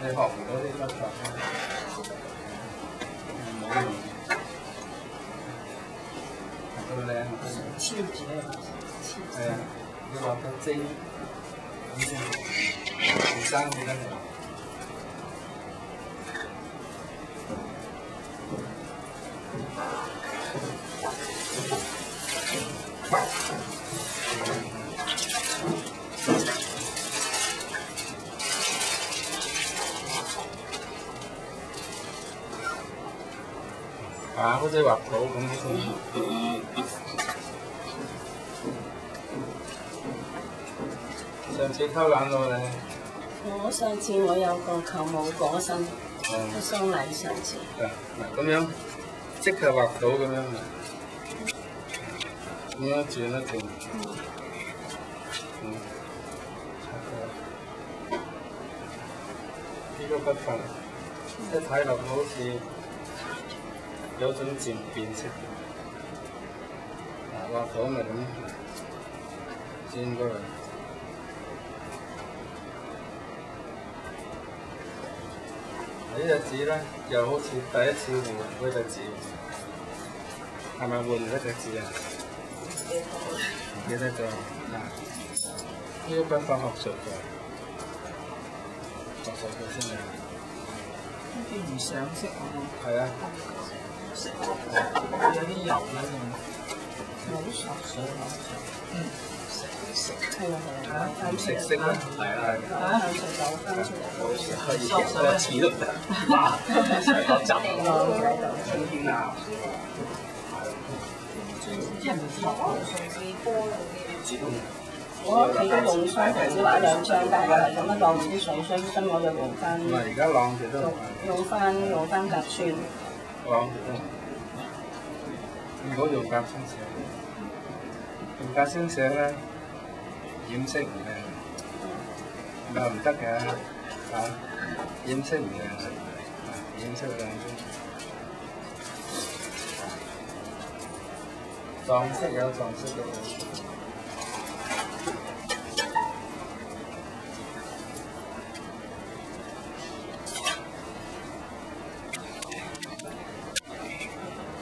學唔到啲筆法，冇用，都靚。超級係啊，你畫得精，咁先後生至得嚟。好似畫圖咁先。上次偷懶咯你。我上次我有個舅母過身，個喪禮上次。嗱咁樣即係畫圖咁樣啊，咁樣轉一轉。呢個筆法一睇落好似有種漸變色嘅。畫圖咪咁轉過嚟。呢隻字咧，又好似第一次換嗰隻字，係咪換嗰隻字啊？唔記得咗啊！呢個筆法學熟嘅，學熟咗先嚟。呢啲唔上色啊！係啊，有啲油啦仲，冇索水冇水。係啊係啊，唔識色啦，係啊係啊。向上走翻出嚟。可以夾多次都得，哇！成個集喺度黐住啊！我屋企都用雙皮紙畫兩張，但係咁樣晾住啲水，所以我就用翻。唔係而家晾住都用翻甲酸。晾住都唔好用甲酸寫，用甲酸寫咧染色唔靚，又唔得嘅嚇，染色唔靚，染色靚啲。撞色有撞色嘅好。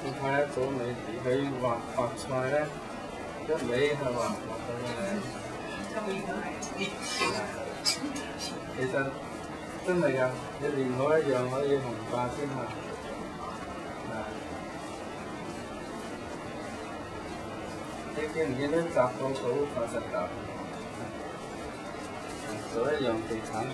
你睇得到佢畫菜咧，一味係畫到靚。其實真係㗎，你練好一樣可以紅化天下。你見唔見到雜貨鋪發實達？做一樣地產㗎。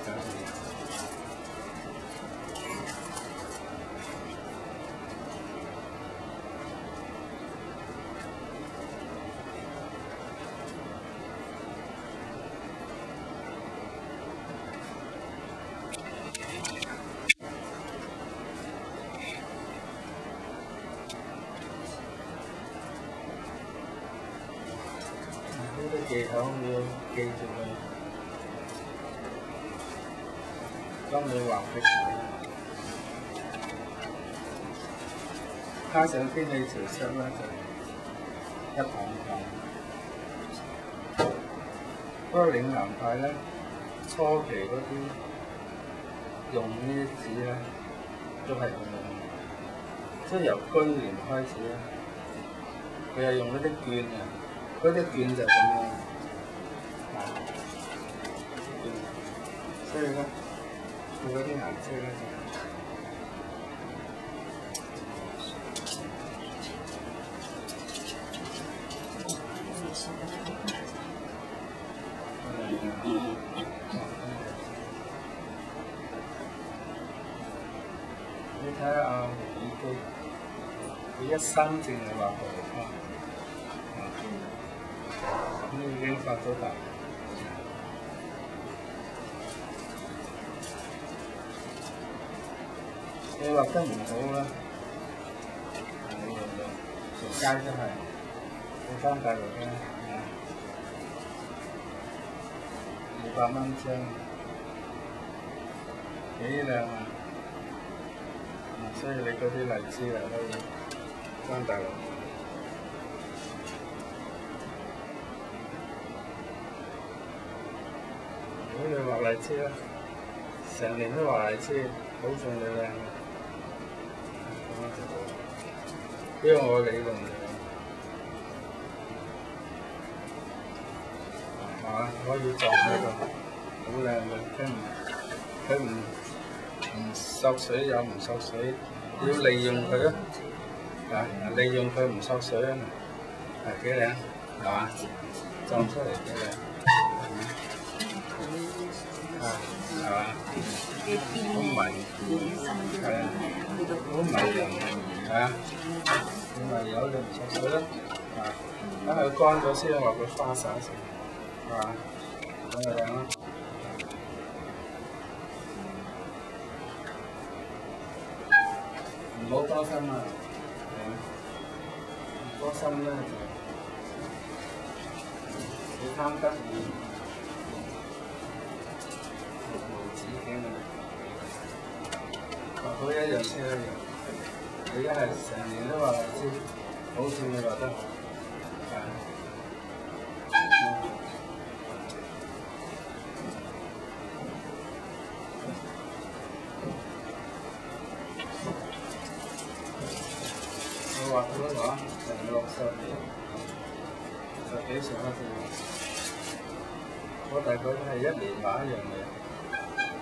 呢啲技巧要記住佢，當你畫嘅時候，加上天氣潮濕咧，就一棒棒。不過嶺南派咧，初期嗰啲用呢啲紙咧，都係咁樣，即係由居年開始咧，佢係用嗰啲絹嘅。嗰啲絹就咁樣，所以咧，佢嗰啲顏色咧你睇下阿胡爾基，佢一生淨係畫荷花。咁已經發咗達。你畫得唔好啦，你用到條街都係，你翻大陸咧，200蚊張，幾靚啊！所以你嗰啲荔枝啊可以翻大陸。如果你畫荔枝咧，成年都話即係保證你靚嘅，因為我理論嘅，係嘛？可以撞喺度，好靚嘅，佢唔索水又唔索水，要利用佢咯，利用佢唔索水啊嘛，係幾靚，係嘛？撞出嚟幾靚。係嘛？好迷，係啊，好迷人，係啊，你咪有你唔索水咯，等佢乾咗先話佢花灑成，係嘛？咁就靚啦。唔好多心啊，多心咧就你貪得意。好一樣先一樣，你一係成年都話知，好似你話得好，我畫咗畫成60年，60幾歲開始畫，我大概都係1年畫一樣嘢，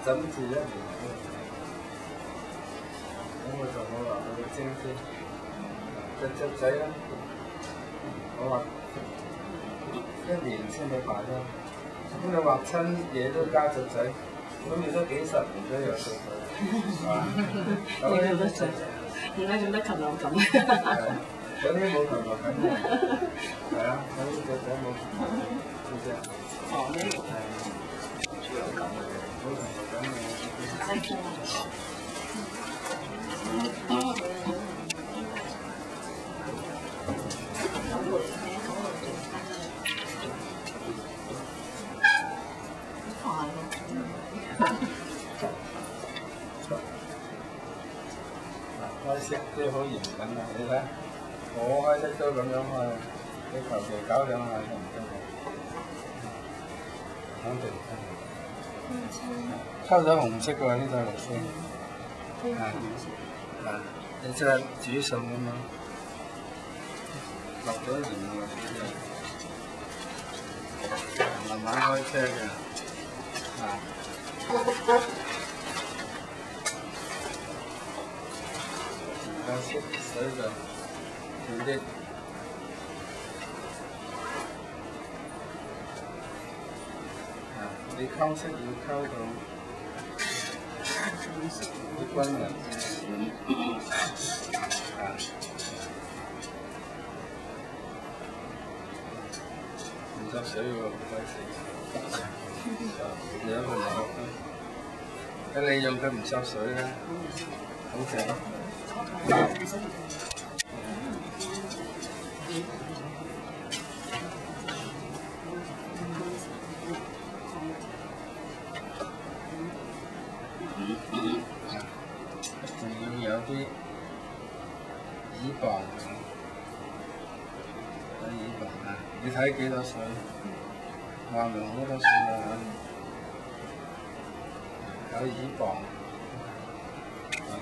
枕住1年。咁我就冇話佢精啲，隻仔啦，我畫1年先至畫啦。咁你畫親嘢都加隻仔，咁你都幾10年都有隻仔，係嘛？你做得最，而家做得禽流感。有啲冇禽流感嘅，係啊，有啲隻仔冇禽流感，知唔知啊？哦，呢個係禽流感嘅，冇禽流感嘅。開色都好嚴謹啊！你睇，我開色都咁樣啊，你求其搞兩下都唔得嘅，肯定得。溝咗紅色嘅話，呢就綠色。你即係煮餸咁樣，落咗鹽喎，慢慢開車嘅，而家色水就調啲，你溝色要溝到好均勻。唔執水喎，唔該死。有一個唔覺得，你用佢唔執水咧，好正。仲要有啲耳傍，有耳傍啊！你睇幾多水？話明好多水啊！有耳傍，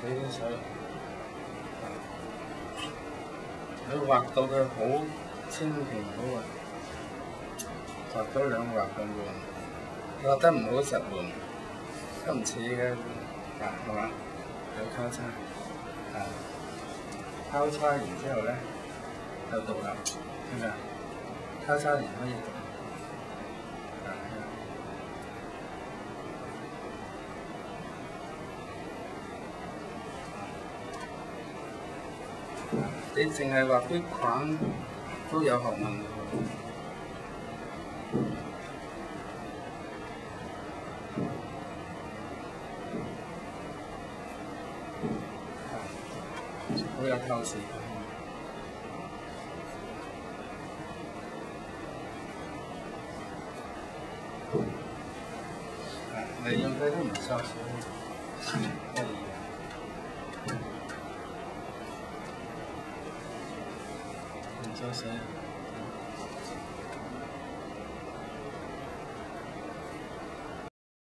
俾啲水，你畫到佢好千祈唔好畫咗兩畫咁喎，畫得唔好實緩，都唔似嘅，係嘛？有交叉，交叉完之後咧，就獨立，係咪啊？交叉完可以獨立，你淨係畫啲框都有學問嘅喎。好有透視感。你用佢都唔收水，得意啊！唔收水。